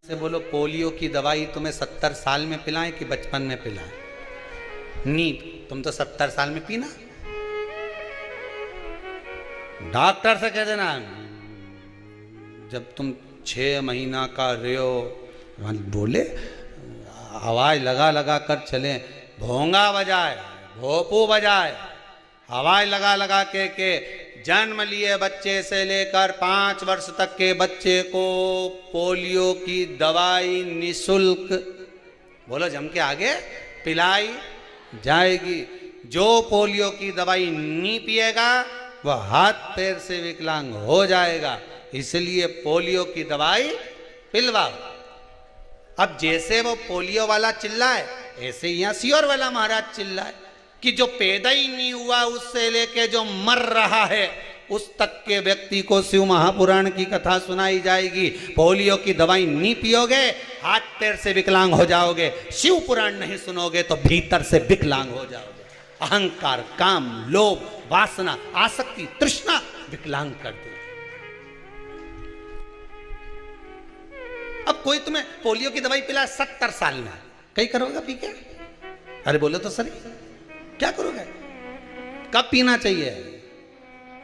से बोलो पोलियो की दवाई तुम्हें 70 साल में पिलाएं कि बचपन में पिलाएं? नीट तुम तो 70 साल में पीना। डॉक्टर से कह देना जब तुम 6 महीना का रहे हो, बोले आवाज लगा लगा कर चले, भोंगा बजाए भोपू बजाए, आवाज लगा लगा के जन्म लिए बच्चे से लेकर 5 वर्ष तक के बच्चे को पोलियो की दवाई निशुल्क, बोलो जम के आगे पिलाई जाएगी। जो पोलियो की दवाई नहीं पिएगा वह हाथ पैर से विकलांग हो जाएगा, इसलिए पोलियो की दवाई पिलवाओ। अब जैसे वो पोलियो वाला चिल्लाए ऐसे ही सियोर वाला महाराज चिल्लाए कि जो पैदा ही नहीं हुआ उससे लेके जो मर रहा है उस तक के व्यक्ति को शिव महापुराण की कथा सुनाई जाएगी। पोलियो की दवाई नहीं पियोगे हाथ पैर से विकलांग हो जाओगे, शिव पुराण नहीं सुनोगे तो भीतर से विकलांग हो जाओगे। अहंकार, काम, लोभ, वासना, आसक्ति, तृष्णा विकलांग कर दे। अब कोई तुम्हें पोलियो की दवाई पिला 70 साल में, कहीं करोगे पी के? अरे बोलो तो सही, क्या करोगे? कब पीना चाहिए?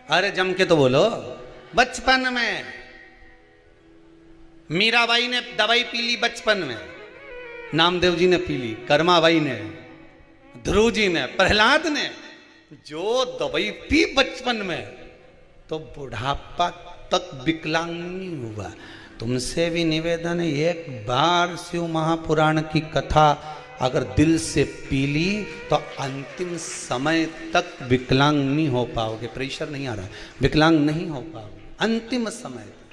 अरे जम के तो बोलो। बचपन में मीराबाई ने दवाई पी ली, बचपन में नामदेव जी ने पी ली, कर्माबाई ने, ध्रुव जी ने, प्रहलाद ने, जो दवाई पी बचपन में तो बुढ़ापा तक विकलांग नहीं हुआ। तुमसे भी निवेदन है, एक बार शिव महापुराण की कथा अगर दिल से पी ली तो अंतिम समय तक विकलांग नहीं हो पाओगे। प्रेशर नहीं आ रहा, विकलांग नहीं हो पाओगे अंतिम समय तक,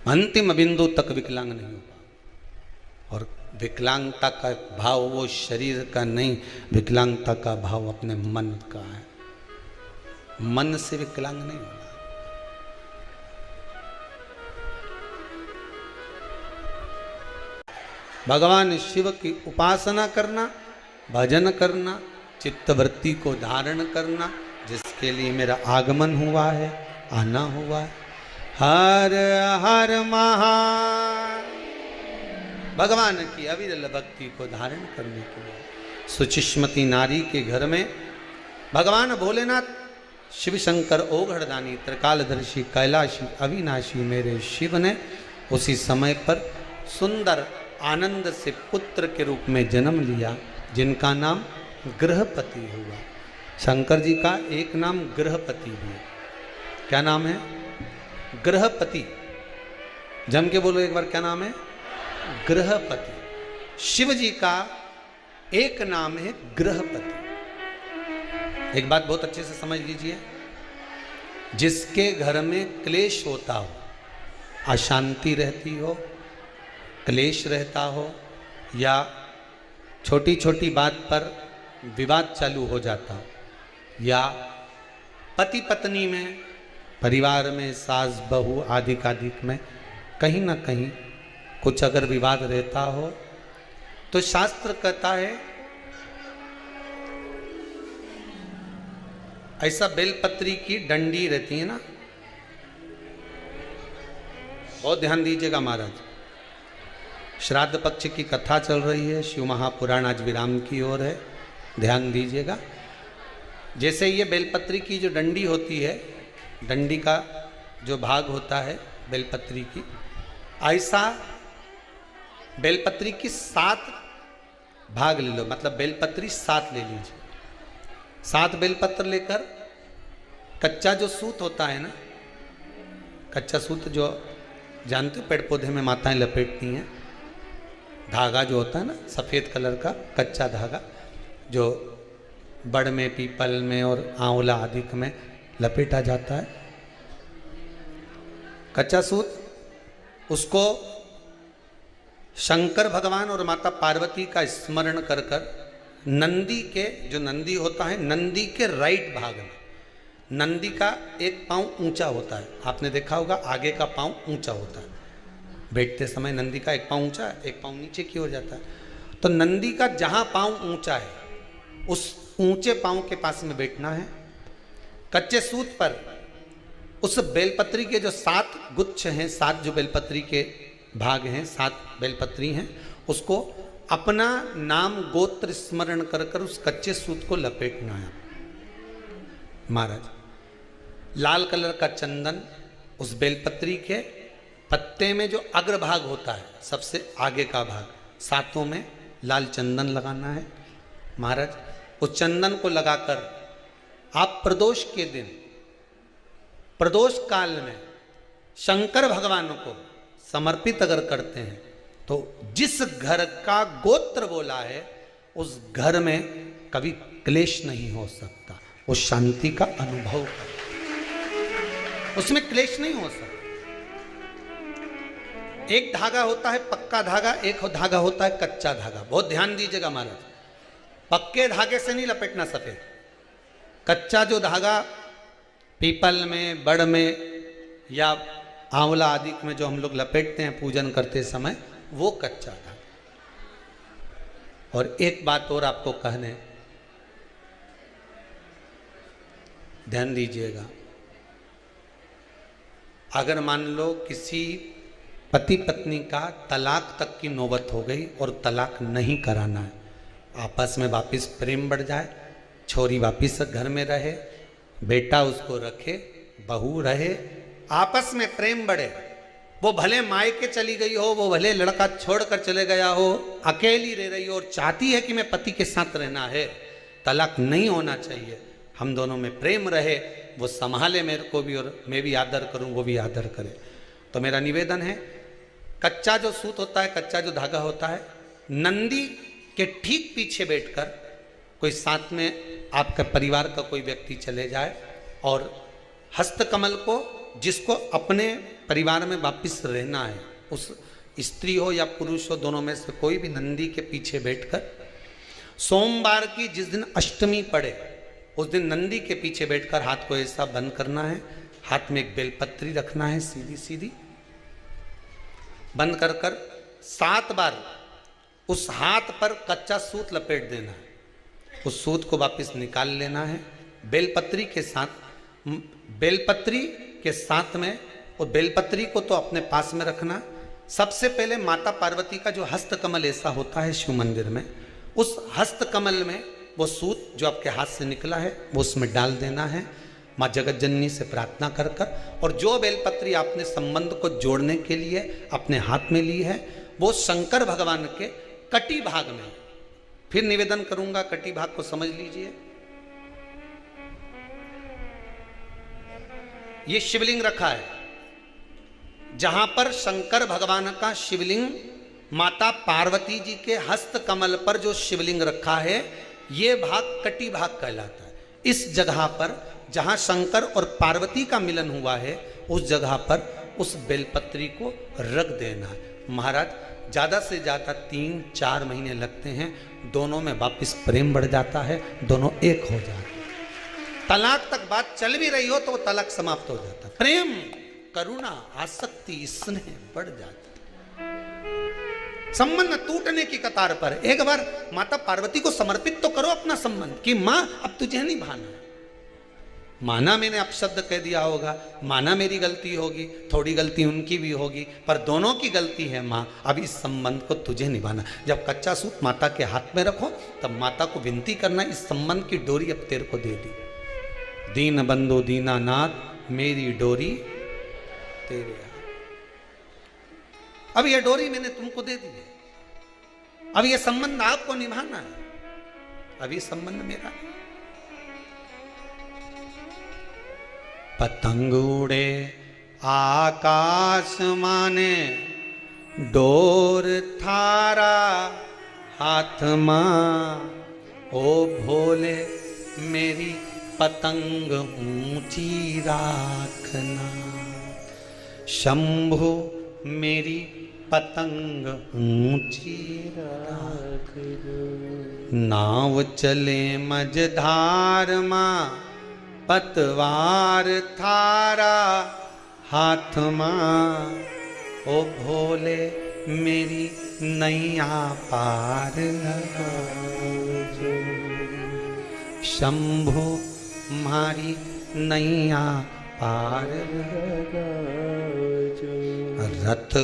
अंतिम बिंदु तक विकलांग नहीं हो पाओगे। और विकलांगता का भाव वो शरीर का नहीं, विकलांगता का भाव अपने मन का है। मन से विकलांग नहीं होना। भगवान शिव की उपासना करना, भजन करना, चित्तवृत्ति को धारण करना, जिसके लिए मेरा आगमन हुआ है, आना हुआ है। हर हर महा भगवान की अविरल भक्ति को धारण करने के लिए सुचिश्मती नारी के घर में भगवान भोलेनाथ शिव शंकर ओघड़दानी त्रिकालदर्शी कैलाशी अविनाशी मेरे शिव ने उसी समय पर सुंदर आनंद से पुत्र के रूप में जन्म लिया, जिनका नाम गृहपति हुआ। शंकर जी का एक नाम गृहपति भी है। क्या नाम है? गृहपति। जम के बोलो एक बार, क्या नाम है? गृहपति। शिव जी का एक नाम है गृहपति। एक बात बहुत अच्छे से समझ लीजिए, जिसके घर में क्लेश होता हो, अशांति रहती हो, क्लेश रहता हो, या छोटी छोटी बात पर विवाद चालू हो जाता हो, या पति पत्नी में, परिवार में, सास बहू आदि कादिक में कहीं ना कहीं कुछ अगर विवाद रहता हो, तो शास्त्र कहता है ऐसा बेलपत्री की डंडी रहती है ना, बहुत ध्यान दीजिएगा महाराज। श्राद्ध पक्ष की कथा चल रही है, शिव महापुराण आज विराम की ओर है, ध्यान दीजिएगा। जैसे ये बेलपत्री की जो डंडी होती है, डंडी का जो भाग होता है बेलपत्री की, ऐसा बेलपत्री की 7 भाग ले लो, मतलब बेलपत्री 7 ले लीजिए। 7 बेलपत्र लेकर कच्चा जो सूत होता है ना, कच्चा सूत जो जानते हो पेड़ पौधे में माताएं लपेटती हैं, धागा जो होता है ना सफ़ेद कलर का कच्चा धागा, जो बड़ में, पीपल में और आंवला आदि में लपेटा जाता है, कच्चा सूत, उसको शंकर भगवान और माता पार्वती का स्मरण कर कर नंदी के, जो नंदी होता है, नंदी के राइट भाग में, नंदी का एक पांव ऊंचा होता है, आपने देखा होगा आगे का पांव ऊंचा होता है, बैठते समय नंदी का एक पांव ऊंचा है, एक पांव नीचे की ओर जाता है। तो नंदी का जहां पांव ऊंचा है उस ऊंचे पांव के पास में बैठना है। कच्चे सूत पर उस बेलपत्री के जो 7 गुच्छ हैं, 7 जो बेलपत्री के भाग हैं, 7 बेलपत्री हैं, उसको अपना नाम गोत्र स्मरण कर कर उस कच्चे सूत को लपेटना है महाराज। लाल कलर का चंदन उस बेलपत्री के पत्ते में जो अग्रभाग होता है, सबसे आगे का भाग, 7 में लाल चंदन लगाना है महाराज। उस चंदन को लगाकर आप प्रदोष के दिन, प्रदोष काल में शंकर भगवान को समर्पित अगर करते हैं तो जिस घर का गोत्र बोला है उस घर में कभी क्लेश नहीं हो सकता, उस शांति का अनुभव कर, उसमें क्लेश नहीं हो सकता। एक धागा होता है पक्का धागा, एक धागा होता है कच्चा धागा। बहुत ध्यान दीजिएगा महाराज, पक्के धागे से नहीं लपेटना सफेद। कच्चा जो धागा पीपल में, बड़ में या आंवला आदि में जो हम लोग लपेटते हैं पूजन करते समय, वो कच्चा धागा। और एक बात और आपको कहने, ध्यान दीजिएगा, अगर मान लो किसी पति पत्नी का तलाक तक की नौबत हो गई और तलाक नहीं कराना है, आपस में वापिस प्रेम बढ़ जाए, छोरी वापिस घर में रहे, बेटा उसको रखे, बहू रहे, आपस में प्रेम बढ़े, वो भले मायके चली गई हो, वो भले लड़का छोड़कर चले गया हो, अकेली रह रही हो और चाहती है कि मैं पति के साथ रहना है, तलाक नहीं होना चाहिए, हम दोनों में प्रेम रहे, वो संभाले मेरे को भी और मैं भी आदर करूं, वो भी आदर करे। तो मेरा निवेदन है, कच्चा जो सूत होता है, कच्चा जो धागा होता है, नंदी के ठीक पीछे बैठकर कोई साथ में आपका परिवार का कोई व्यक्ति चले जाए और हस्तकमल को, जिसको अपने परिवार में वापिस रहना है, उस स्त्री हो या पुरुष हो, दोनों में से कोई भी नंदी के पीछे बैठकर सोमवार की जिस दिन अष्टमी पड़े उस दिन नंदी के पीछे बैठकर हाथ को ऐसा बंद करना है, हाथ में एक बेलपत्री रखना है, सीधी सीधी बंद कर कर 7 बार उस हाथ पर कच्चा सूत लपेट देना है, उस सूत को वापस निकाल लेना है, बेलपत्री के साथ में, और बेलपत्री को तो अपने पास में रखना। सबसे पहले माता पार्वती का जो हस्तकमल ऐसा होता है शिव मंदिर में, उस हस्तकमल में वो सूत जो आपके हाथ से निकला है वो उसमें डाल देना है, माँ जगत जननी से प्रार्थना कर कर, और जो बेलपत्री आपने संबंध को जोड़ने के लिए अपने हाथ में ली है वो शंकर भगवान के कटी भाग में, फिर निवेदन करूंगा कटी भाग को समझ लीजिए। ये शिवलिंग रखा है, जहां पर शंकर भगवान का शिवलिंग, माता पार्वती जी के हस्त कमल पर जो शिवलिंग रखा है, ये भाग कटी भाग कहलाता है। इस जगह पर जहां शंकर और पार्वती का मिलन हुआ है, उस जगह पर उस बेलपत्री को रख देना है महाराज। ज़्यादा से ज़्यादा 3-4 महीने लगते हैं, दोनों में वापस प्रेम बढ़ जाता है, दोनों एक हो जाते हैं। तलाक तक बात चल भी रही हो तो वो तलाक समाप्त हो जाता है, प्रेम, करुणा, आसक्ति, स्नेह बढ़ जाता है। संबंध टूटने की कतार पर एक बार माता पार्वती को समर्पित तो करो अपना संबंध कि मां अब तुझे नहीं भाना। माना मैंने अपशब्द कह दिया होगा, माना मेरी गलती होगी, थोड़ी गलती उनकी भी होगी, पर दोनों की गलती है मां, अब इस संबंध को तुझे निभाना। जब कच्चा सूत माता के हाथ में रखो तब माता को विनती करना, इस संबंध की डोरी अब तेरे को दे दी। दीन बंधु दीनानाथ मेरी डोरी तेरे हाथ, अब ये डोरी मैंने तुमको दे दी है, अब ये संबंध आपको निभाना है, अब ये संबंध मेरा है। पतंग उड़े आकाश माने, डोर थारा हाथ मां, ओ भोले मेरी पतंग ऊंची राखना, शंभु मेरी पतंग ऊंची राख, नाव चले मझधार मां, पतवार थारा हाथ मां, ओ भोले मेरी नैया पार लगा, शंभु मारी नैया पार रथ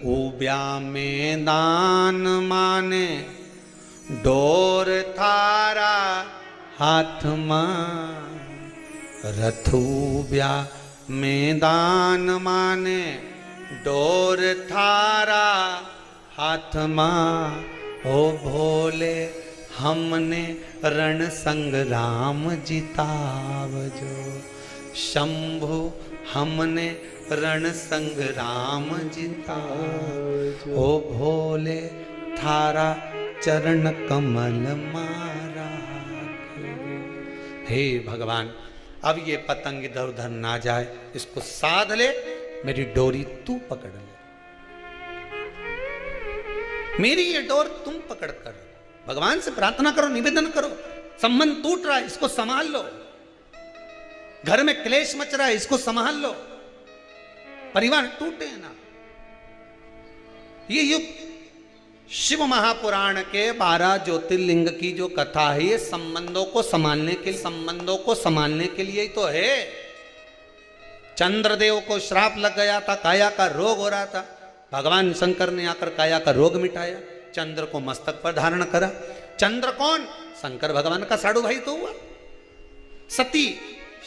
उब्या मैदान माने डोर थारा हाथ मां रथ उब्या मैदान माने डोर थारा हाथ मां ओ भोले हमने रण संग्राम जितावजो शंभु हमने रण संग्राम जितावजो ओ भोले थारा चरण कमल मारा। हे भगवान अब ये पतंग इधर उधर ना जाए, इसको साध ले, मेरी डोरी तू पकड़ ले, मेरी ये डोर तुम पकड़ कर भगवान से प्रार्थना करो, निवेदन करो। संबंध टूट रहा है, इसको संभाल लो। घर में क्लेश मच रहा है, इसको संभाल लो। परिवार टूटे ना। ये युग शिव महापुराण के 12 ज्योतिर्लिंग की जो कथा है, ये संबंधों को संभालने के लिए ही तो है। चंद्रदेव को श्राप लग गया था, काया का रोग हो रहा था, भगवान शंकर ने आकर काया का रोग मिटाया, चंद्र को मस्तक पर धारण करा। चंद्र कौन? शंकर भगवान का साड़ू भाई तो हुआ। सती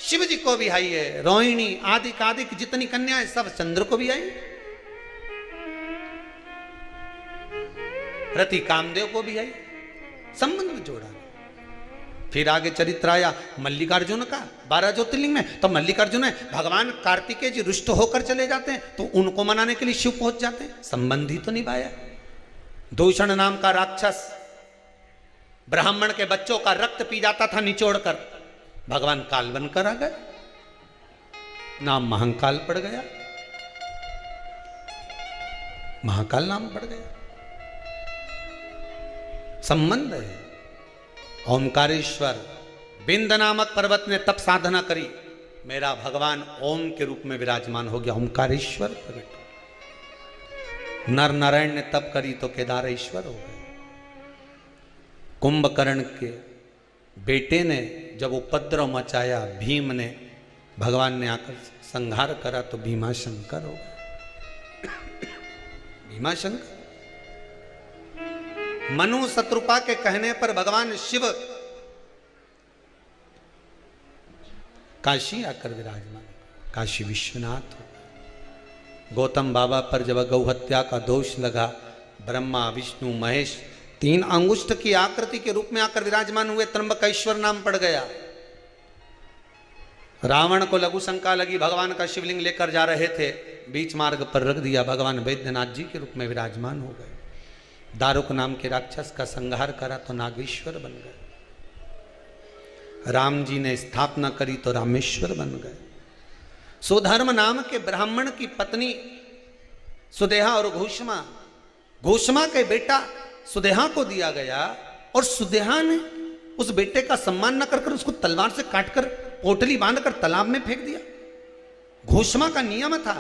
शिव जी को भी आई है, रोहिणी आदि कादिक जितनी कन्याएं सब चंद्र को भी आई, रति कामदेव को भी आई, संबंध जोड़ा। फिर आगे चरित्र आया मल्लिकार्जुन का 12 ज्योतिर्लिंग में, तो मल्लिकार्जुन है भगवान कार्तिकेय जी रुष्ट होकर चले जाते हैं तो उनको मनाने के लिए शिव पहुंच जाते हैं, संबंधी तो निभाया। दूषण नाम का राक्षस ब्राह्मण के बच्चों का रक्त पी जाता था निचोड़कर, भगवान काल बनकर आ गए, नाम महाकाल पड़ गया, महाकाल नाम पड़ गया। संबंध है। ओमकारेश्वर बिंद नामक पर्वत ने तप साधना करी, मेरा भगवान ओम के रूप में विराजमान हो गया, ओमकारेश्वर प्रकट। नर नारायण ने तप करी तो केदारेश्वर हो गए। कुंभकर्ण के बेटे ने जब उपद्रव मचाया भीम ने, भगवान ने आकर संहार करा तो भीमाशंकर हो गए। भीमाशंकर मनु शत्रुपा के कहने पर भगवान शिव काशी आकर विराजमान, काशी विश्वनाथ हो। गौतम बाबा पर जब गौ हत्या का दोष लगा, ब्रह्मा विष्णु महेश 3 अंगुष्ठ की आकृति के रूप में आकर विराजमान हुए, त्र्यंबकेश्वर नाम पड़ गया। रावण को लघु शंका लगी, भगवान का शिवलिंग लेकर जा रहे थे, बीच मार्ग पर रख दिया, भगवान वैद्यनाथ जी के रूप में विराजमान हो गए। दारुक नाम के राक्षस का संहार करा तो नागेश्वर बन गए। राम जी ने स्थापना करी तो रामेश्वर बन गए। सुधर्म नाम के ब्राह्मण की पत्नी सुदेहा और घोषमा, घोषमा के बेटा सुदेहा को दिया गया और सुदेहा ने उस बेटे का सम्मान न कर उसको तलवार से काटकर पोटली बांधकर तालाब में फेंक दिया। घोषमा का नियम था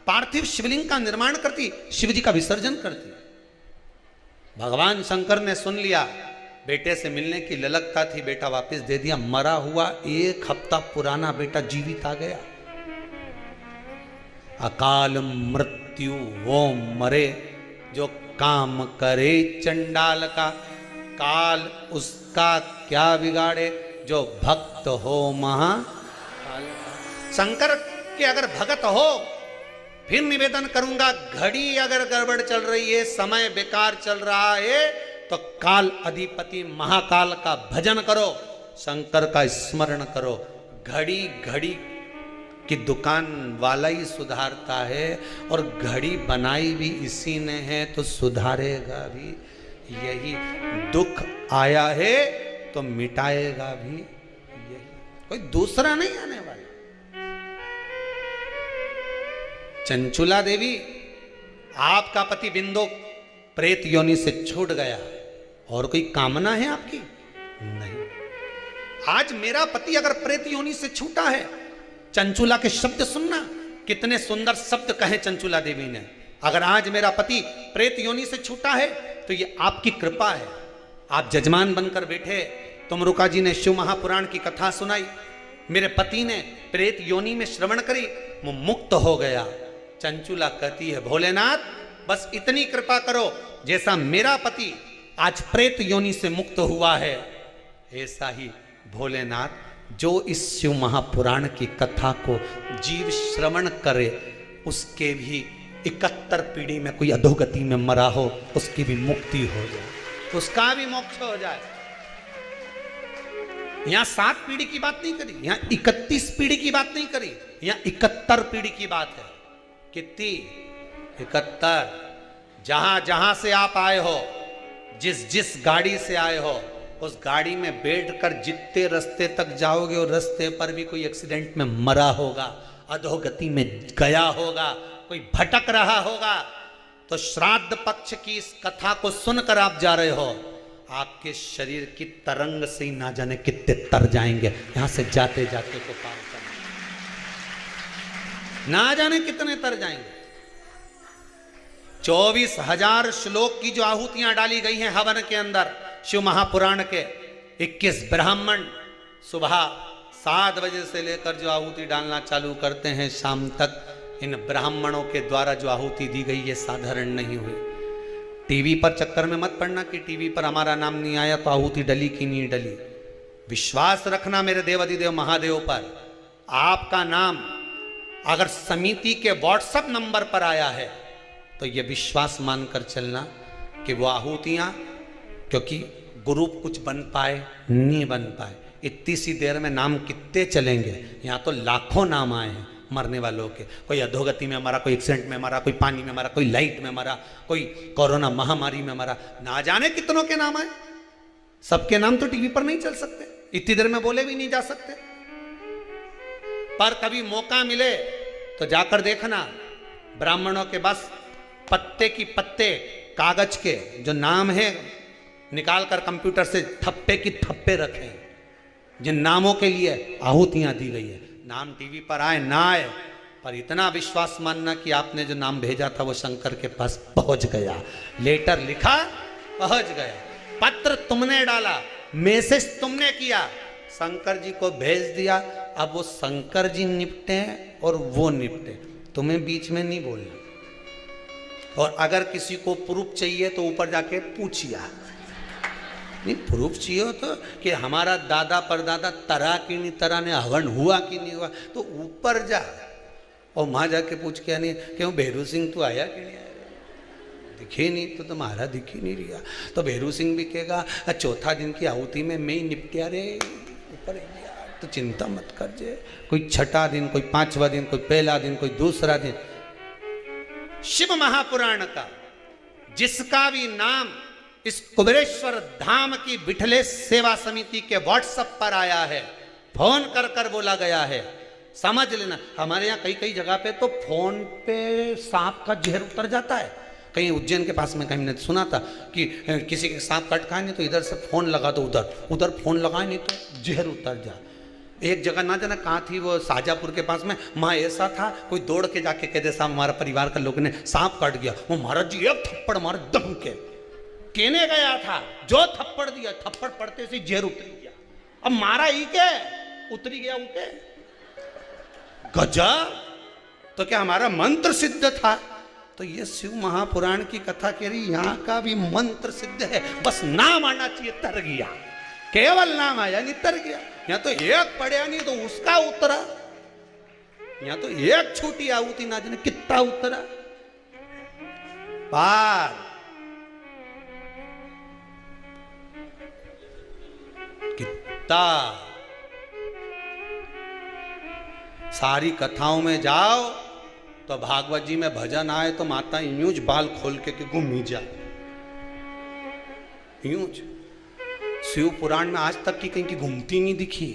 पार्थिव शिवलिंग का निर्माण करती, शिव जी का विसर्जन करती। भगवान शंकर ने सुन लिया, बेटे से मिलने की ललकता थी, बेटा वापस दे दिया। मरा हुआ 1 हफ्ता पुराना बेटा जीवित आ गया। अकाल मृत्यु वो मरे जो काम करे चंडाल का, काल उसका क्या बिगाड़े जो भक्त हो महाकाल। शंकर के अगर भगत हो फिर निवेदन करूंगा, घड़ी अगर गड़बड़ चल रही है, समय बेकार चल रहा है, तो काल अधिपति महाकाल का भजन करो, शंकर का स्मरण करो। घड़ी घड़ी की दुकान वाला ही सुधारता है और घड़ी बनाई भी इसी ने है तो सुधारेगा भी यही। दुख आया है तो मिटाएगा भी यही, कोई दूसरा नहीं आने वाला। चंचुला देवी, आपका पति बिंदु प्रेत योनि से छूट गया, और कोई कामना है आपकी? नहीं। आज मेरा पति अगर प्रेत योनि से छूटा है, चंचुला के शब्द सुनना, कितने सुंदर शब्द कहे चंचुला देवी ने। अगर आज मेरा पति प्रेत योनि से छूटा है तो ये आपकी कृपा है। आप जजमान बनकर बैठे, तुमरुका जी ने शिव महापुराण की कथा सुनाई, मेरे पति ने प्रेत योनि में श्रवण करी, वो मुक्त हो गया। चंचुला कहती है भोलेनाथ बस इतनी कृपा करो, जैसा मेरा पति आज प्रेत योनि से मुक्त हुआ है, ऐसा ही भोलेनाथ जो इस शिव महापुराण की कथा को जीव श्रवण करे, उसके भी 71 पीढ़ी में कोई अधोगति में मरा हो, उसकी भी मुक्ति हो जाए, उसका भी मोक्ष हो जाए। यहां 7 पीढ़ी की बात नहीं करी, यहां 31 पीढ़ी की बात नहीं करी, यहां 71 पीढ़ी की बात है। कितनी? 71। जहां जहां से आप आए हो, जिस जिस गाड़ी से आए हो, उस गाड़ी में बैठकर जितने रास्ते तक जाओगे और रास्ते पर भी कोई एक्सीडेंट में मरा होगा, अधोगति में गया होगा, कोई भटक रहा होगा, तो श्राद्ध पक्ष की इस कथा को सुनकर आप जा रहे हो, आपके शरीर की तरंग से ही ना जाने कितने तर जाएंगे, यहां से जाते जाते को पार करना, ना जाने कितने तर जाएंगे। 24,000 श्लोक की जो आहुतियां डाली गई हैं हवन के अंदर, शिव महापुराण के 21 ब्राह्मण सुबह 7 बजे से लेकर जो आहुति डालना चालू करते हैं शाम तक, इन ब्राह्मणों के द्वारा जो आहुति दी गई ये साधारण नहीं हुई। टीवी पर चक्कर में मत पड़ना कि टीवी पर हमारा नाम नहीं आया तो आहुति डली कि नहीं डली। विश्वास रखना मेरे देवाधिदेव महादेव पर, आपका नाम अगर समिति के व्हाट्सएप नंबर पर आया है तो ये विश्वास मानकर चलना कि वो आहुतियां, क्योंकि ग्रुप कुछ बन पाए नहीं बन पाए, इतनी सी देर में नाम कितने चलेंगे। यहाँ तो लाखों नाम आए हैं मरने वालों के, कोई अधोगति में मरा, कोई एक्सीडेंट में मरा, कोई पानी में मरा, कोई लाइट में मरा, कोई कोरोना महामारी में मरा, ना जाने कितनों के नाम आए। सबके नाम तो टीवी पर नहीं चल सकते, इतनी देर में बोले भी नहीं जा सकते, पर कभी मौका मिले तो जाकर देखना, ब्राह्मणों के बस पत्ते की पत्ते कागज के जो नाम है निकालकर कंप्यूटर से थप्पे की थप्पे रखें, जिन नामों के लिए आहुतियां दी गई है। नाम टीवी पर आए ना आए, पर इतना विश्वास मानना कि आपने जो नाम भेजा था वो शंकर के पास पहुंच गया, लेटर लिखा पहुंच गया, पत्र तुमने डाला, मैसेज तुमने किया, शंकर जी को भेज दिया। अब वो शंकर जी निपटे और वो निपटे, तुम्हें बीच में नहीं बोलना। और अगर किसी को प्रूफ चाहिए तो ऊपर जाके पूछिए, नहीं प्रूफ चाहिए हो तो कि हमारा दादा परदादा तरा कि नहीं तरा ने, हवन हुआ कि नहीं हुआ, तो ऊपर जा और वहाँ जाके पूछ के नहीं क्यों भैरू सिंह तू आया कि नहीं आया, दिखे नहीं तो तुम्हारा दिख ही नहीं रहा। तो भैरू सिंह भी कहेगा चौथा दिन की आहुति में मैं ही निपटिया रे ऊपर, तो चिंता मत कर जे, कोई छठा दिन, कोई 5वां दिन, कोई पहला दिन, कोई दूसरा दिन। शिव महापुराण का जिसका भी नाम इस कुबेरेश्वर धाम की बिठले सेवा समिति के व्हाट्सएप पर आया है, फोन कर कर बोला गया है, समझ लेना। हमारे यहाँ कई कई जगह पे तो फोन पे सांप का जहर उतर जाता है। कहीं उज्जैन के पास में कहीं मैंने सुना था कि किसी के सांप कट खाए नहीं तो इधर से फोन लगा दो, उधर फोन लगाए नहीं तो जहर उतर जा। एक जगह ना जाना कहाँ थी वो, शाहजहाँपुर के पास में, वहाँ ऐसा था कोई दौड़ के जाके कहते साहब हमारा परिवार का लोग ने सांप काट गया, वो महाराज जी एक थप्पड़ मारे दम के, कहने गया था जो थप्पड़ दिया, थप्पड़ पड़ते से जहर उतरी गया, अब मारा ही के उतरी गया उनके। गजब, तो क्या हमारा मंत्र सिद्ध था? तो ये शिव महापुराण की कथा कह रही यहाँ का भी मंत्र सिद्ध है, बस नाम आना चाहिए, तर गया, केवल नाम आया नहीं तर गया। यहाँ तो एक पढ़िया नहीं तो उसका उतरा, यहाँ तो एक छोटी आहुति ना जाने कितना उतरा पार। कितना सारी कथाओं में जाओ तो भागवत जी में भजन आए तो माता यूं बाल खोल के घूम ही जा, यूं। शिव पुराण में आज तक की कहीं की घूमती नहीं दिखी,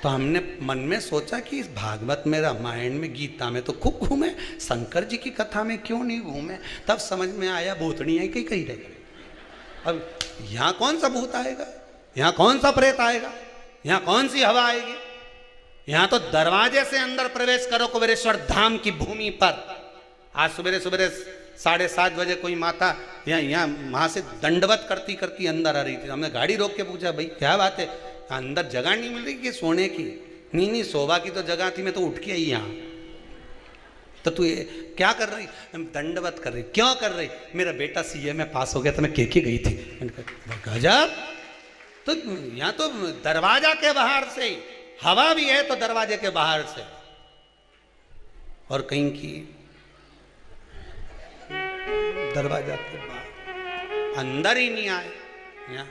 तो हमने मन में सोचा कि इस भागवत में, रामायण में, गीता में तो खूब घूमे, शंकर जी की कथा में क्यों नहीं घूमे। तब समझ में आया भूतनी है कहीं कहीं रहे। अब यहाँ कौन सा भूत आएगा, यहाँ कौन सा प्रेत आएगा, यहाँ कौन सी हवा आएगी। यहाँ तो दरवाजे से अंदर प्रवेश करो कुबेरेश्वर धाम की भूमि पर। आज सुबह सुबह 7:30 बजे कोई माता यहाँ वहाँ से दंडवत करती करती अंदर आ रही थी। हमने गाड़ी रोक के पूछा भाई क्या बात है, अंदर जगह नहीं मिल रही कि सोने की, नहीं नहीं, शोभा की तो जगह थी, मैं तो उठ के आई यहाँ। तो तू ये क्या कर रही? दंडवत कर रही। क्यों कर रही? मेरा बेटा सीए में पास हो गया तो मैं के गई थी। गजब। तो यहाँ तो दरवाजा के बाहर से ही हवा भी है, तो दरवाजे के बाहर से। और कहीं की दरवाजा के बाहर, अंदर ही नहीं आए यहाँ।